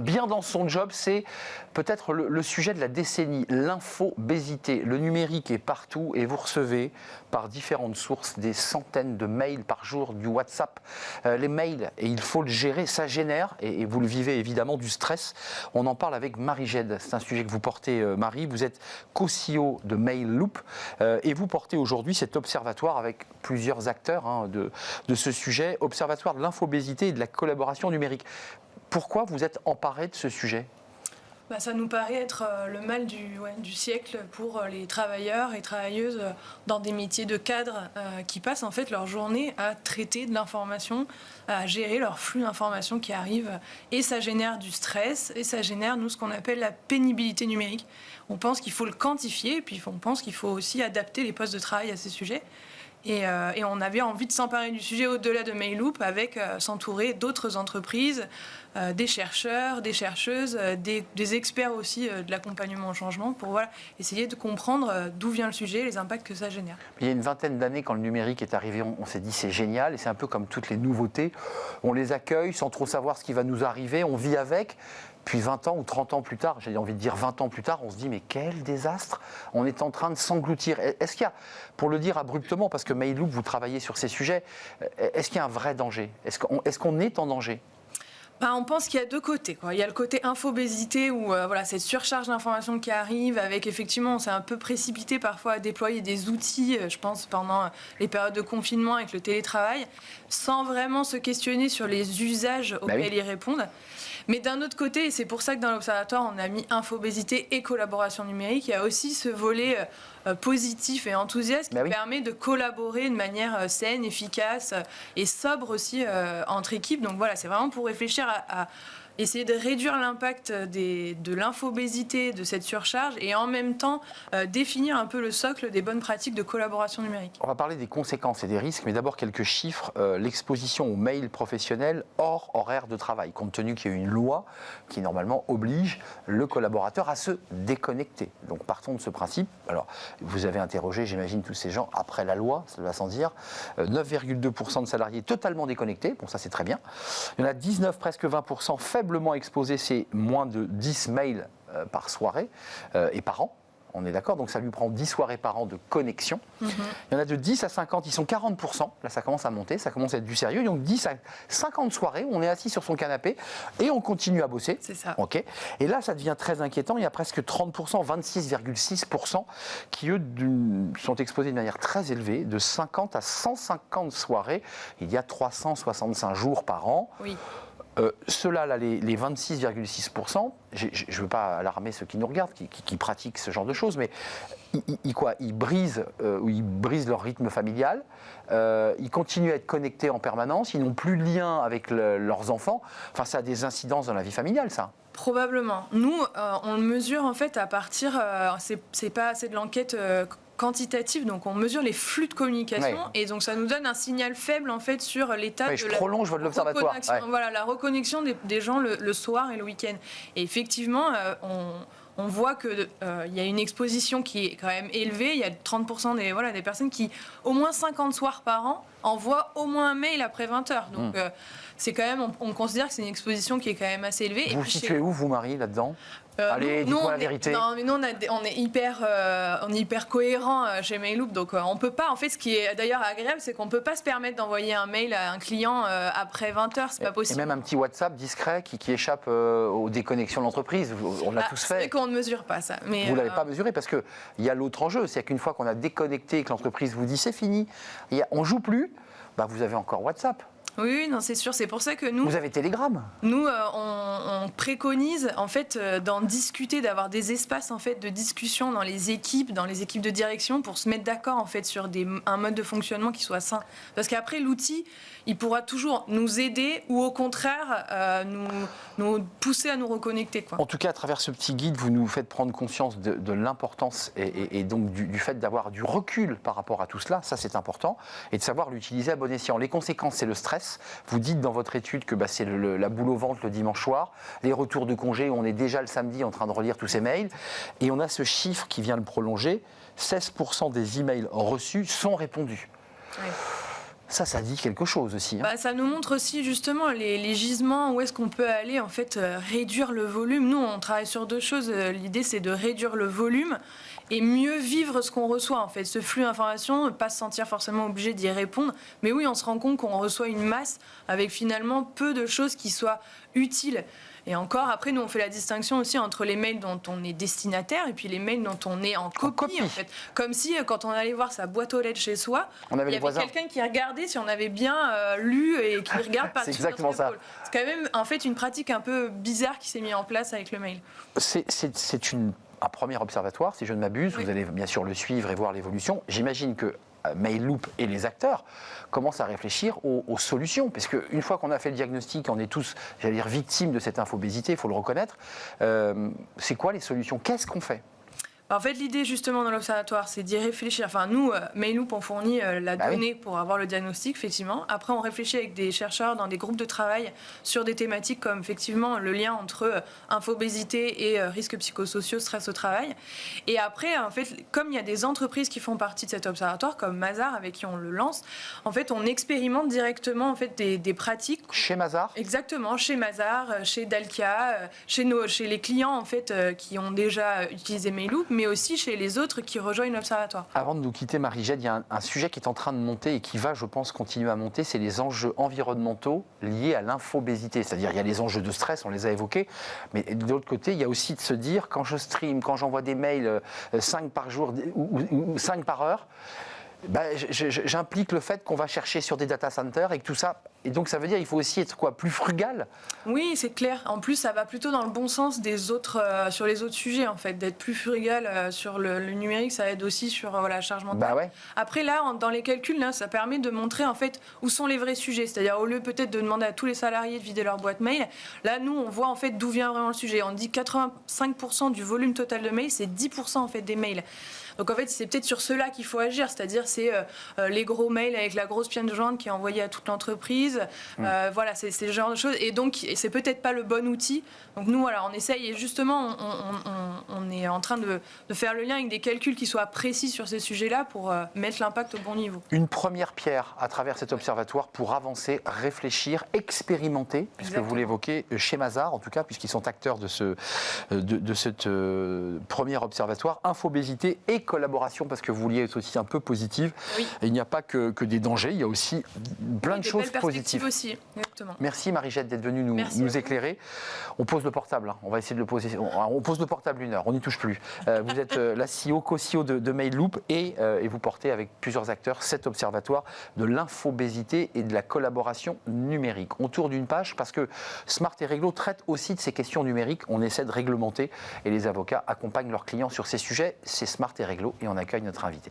bien dans son job, c'est peut-être le sujet de la décennie, l'infobésité. Le numérique est partout et vous recevez par différentes sources des centaines de mails par jour, du WhatsApp. Les mails, et il faut le gérer, ça génère, et vous le vivez évidemment, du stress. On en parle avec Marie Gède, c'est un sujet que vous portez, Marie. Vous êtes co-CEO de MailLoop et vous portez aujourd'hui cet observatoire avec plusieurs acteurs de ce sujet, observatoire de l'infobésité et de la collaboration numérique. Pourquoi vous êtes emparé de ce sujet ? Ça nous paraît être le mal du siècle pour les travailleurs et travailleuses dans des métiers de cadre qui passent en fait leur journée à traiter de l'information, à gérer leur flux d'informations qui arrivent. Et ça génère du stress et ça génère, nous, ce qu'on appelle la pénibilité numérique. On pense qu'il faut le quantifier et puis on pense qu'il faut aussi adapter les postes de travail à ces sujets. Et on avait envie de s'emparer du sujet au-delà de MailLoop avec s'entourer d'autres entreprises, des chercheurs, des chercheuses, des experts aussi de l'accompagnement au changement pour essayer de comprendre d'où vient le sujet et les impacts que ça génère. Il y a une vingtaine d'années, quand le numérique est arrivé, on s'est dit c'est génial et c'est un peu comme toutes les nouveautés. On les accueille sans trop savoir ce qui va nous arriver, on vit avec. Puis 20 ans ou 30 ans plus tard, j'ai envie de dire 20 ans plus tard, on se dit mais quel désastre, on est en train de s'engloutir. Est-ce qu'il y a, pour le dire abruptement, parce que MailLoop, vous travaillez sur ces sujets, est-ce qu'il y a un vrai danger ? Est-ce qu'on est en danger ? On pense qu'il y a deux côtés. Il y a le côté infobésité où cette surcharge d'informations qui arrive avec effectivement, on s'est un peu précipité parfois à déployer des outils, je pense pendant les périodes de confinement avec le télétravail, sans vraiment se questionner sur les usages auxquels ils répondent. Mais d'un autre côté, et c'est pour ça que dans l'Observatoire, on a mis infobésité et collaboration numérique, il y a aussi ce volet positif et enthousiaste qui permet de collaborer de manière saine, efficace et sobre aussi entre équipes. Donc voilà, c'est vraiment pour réfléchir à essayer de réduire l'impact de l'infobésité, de cette surcharge et en même temps définir un peu le socle des bonnes pratiques de collaboration numérique. On va parler des conséquences et des risques, mais d'abord quelques chiffres. L'exposition aux mails professionnels hors horaire de travail, compte tenu qu'il y a une loi qui normalement oblige le collaborateur à se déconnecter. Donc partons de ce principe. Alors, vous avez interrogé, j'imagine, tous ces gens après la loi, ça va sans dire. 9,2% de salariés totalement déconnectés, bon ça c'est très bien. Il y en a 19, presque 20% faiblement exposés, c'est moins de 10 mails par soirée et par an. On est d'accord, donc ça lui prend 10 soirées par an de connexion. Il y en a de 10 à 50, ils sont 40%. Là, ça commence à monter, ça commence à être du sérieux. Donc 10 à 50 soirées où on est assis sur son canapé et on continue à bosser. C'est ça. Okay. Et là, ça devient très inquiétant. Il y a presque 30%, 26,6% qui, eux, sont exposés de manière très élevée, de 50 à 150 soirées. Il y a 365 jours par an. Oui. Ceux-là, là, les 26,6%, je ne veux pas alarmer ceux qui nous regardent, qui pratiquent ce genre de choses, mais ils brisent leur rythme familial, ils continuent à être connectés en permanence, ils n'ont plus de lien avec leurs enfants. Enfin, ça a des incidences dans la vie familiale, ça. Probablement. Nous, on le mesure en fait à partir, c'est de l'enquête quantitative, donc on mesure les flux de communication et donc ça nous donne un signal faible en fait sur l'état de la reconnexion, la reconnexion des gens le soir et le week-end. Et effectivement, on voit qu'il y a une exposition qui est quand même élevée. Il y a 30% des personnes qui, au moins 50 soirs par an, envoient au moins un mail après 20 heures. Donc c'est quand même, on considère que c'est une exposition qui est quand même assez élevée. Vous vous situez où, vous, Marie, là-dedans ? Allez, dites-moi la vérité. Nous, on est hyper cohérent chez MailLoop, donc on peut pas. En fait, ce qui est d'ailleurs agréable, c'est qu'on peut pas se permettre d'envoyer un mail à un client après 20 heures, c'est pas possible. Et même un petit WhatsApp discret qui échappe aux déconnexions de l'entreprise. On l'a tous fait. C'est qu'on ne mesure pas ça. Mais vous l'avez pas mesuré parce que il y a l'autre enjeu, c'est qu'une fois qu'on a déconnecté et que l'entreprise vous dit c'est fini, on joue plus, vous avez encore WhatsApp. Oui, non, c'est sûr. C'est pour ça que nous... Vous avez Telegram. Nous, on préconise, en fait, d'en discuter, d'avoir des espaces, en fait, de discussion dans les équipes de direction pour se mettre d'accord, en fait, sur un mode de fonctionnement qui soit sain. Parce qu'après, l'outil, il pourra toujours nous aider ou, au contraire, nous pousser à nous reconnecter, quoi. En tout cas, à travers ce petit guide, vous nous faites prendre conscience de l'importance et donc du fait d'avoir du recul par rapport à tout cela. Ça, c'est important. Et de savoir l'utiliser à bon escient. Les conséquences, c'est le stress. Vous dites dans votre étude que c'est la boule au ventre le dimanche soir, les retours de congé où on est déjà le samedi en train de relire tous ces mails. Et on a ce chiffre qui vient le prolonger, 16% des emails reçus sont répondus. Oui. Ça dit quelque chose aussi. Hein. Ça nous montre aussi justement les gisements, où est-ce qu'on peut aller en fait réduire le volume. Nous, on travaille sur deux choses. L'idée, c'est de réduire le volume et mieux vivre ce qu'on reçoit en fait. Ce flux d'informations, pas se sentir forcément obligé d'y répondre. Mais oui, on se rend compte qu'on reçoit une masse avec finalement peu de choses qui soient utiles. Et encore, après, nous, on fait la distinction aussi entre les mails dont on est destinataire et puis les mails dont on est en copie. En fait. Comme si, quand on allait voir sa boîte aux lettres chez soi, il y avait quelqu'un qui regardait si on avait bien lu et qui regarde par-dessus notre épaule. C'est quand même, en fait, une pratique un peu bizarre qui s'est mise en place avec le mail. C'est un premier observatoire, si je ne m'abuse. Oui. Vous allez bien sûr le suivre et voir l'évolution. J'imagine que Mail.loop et les acteurs commencent à réfléchir aux solutions. Parce qu'une fois qu'on a fait le diagnostic, on est tous, j'allais dire, victimes de cette infobésité, il faut le reconnaître. C'est quoi les solutions? Qu'est-ce qu'on fait? En fait, l'idée justement dans l'observatoire, c'est d'y réfléchir. Enfin, nous, Mail.loop, on fournit la donnée pour avoir le diagnostic, effectivement. Après, on réfléchit avec des chercheurs dans des groupes de travail sur des thématiques comme effectivement le lien entre infobésité et risques psychosociaux, stress au travail. Et après, en fait, comme il y a des entreprises qui font partie de cet observatoire, comme Mazars, avec qui on le lance, en fait, on expérimente directement en fait des pratiques. Chez Mazars? Exactement, chez Mazars, chez Dalkia, chez les clients en fait qui ont déjà utilisé Mail.loop, mais aussi chez les autres qui rejoignent l'Observatoire. Avant de nous quitter, Marie-Jette, il y a un sujet qui est en train de monter et qui va, je pense, continuer à monter, c'est les enjeux environnementaux liés à l'infobésité. C'est-à-dire, il y a les enjeux de stress, on les a évoqués, mais de l'autre côté, il y a aussi de se dire, quand je stream, quand j'envoie des mails 5 par jour ou 5 par heure, j'implique le fait qu'on va chercher sur des data centers et que tout ça... Et donc ça veut dire qu'il faut aussi être plus frugal. Oui, c'est clair. En plus, ça va plutôt dans le bon sens des autres, sur les autres sujets, en fait. D'être plus frugal sur le numérique, ça aide aussi sur la charge mentale. Après, là, dans les calculs, là, ça permet de montrer, en fait, où sont les vrais sujets. C'est-à-dire, au lieu peut-être de demander à tous les salariés de vider leur boîte mail, là, nous, on voit, en fait, d'où vient vraiment le sujet. On dit 85% du volume total de mails, c'est 10%, en fait, des mails. Donc en fait, c'est peut-être sur cela qu'il faut agir, c'est-à-dire c'est les gros mails avec la grosse pièce jointe qui est envoyée à toute l'entreprise. Voilà, c'est ce genre de choses. Et donc, c'est peut-être pas le bon outil. Donc nous, voilà, on essaye et justement, on est en train de faire le lien avec des calculs qui soient précis sur ces sujets-là pour mettre l'impact au bon niveau. Une première pierre à travers cet observatoire pour avancer, réfléchir, expérimenter, puisque Exactement. Vous l'évoquez chez Mazars, en tout cas, puisqu'ils sont acteurs de ce premier observatoire, infobésité et collaboration, parce que vous vouliez être aussi un peu positive. Oui. Et il n'y a pas que des dangers, il y a aussi plein de choses positives. Aussi. Exactement. Merci Marie-Jette d'être venue nous éclairer. On pose le portable, hein. On va essayer de le poser. On pose le portable 1 heure, on n'y touche plus. Vous êtes la CEO, co-CEO de Mail.loop et vous portez avec plusieurs acteurs cet observatoire de l'infobésité et de la collaboration numérique. On tourne d'une page parce que Smart et Réglo traitent aussi de ces questions numériques. On essaie de réglementer et les avocats accompagnent leurs clients sur ces sujets. C'est Smart et Réglo et on accueille notre invité.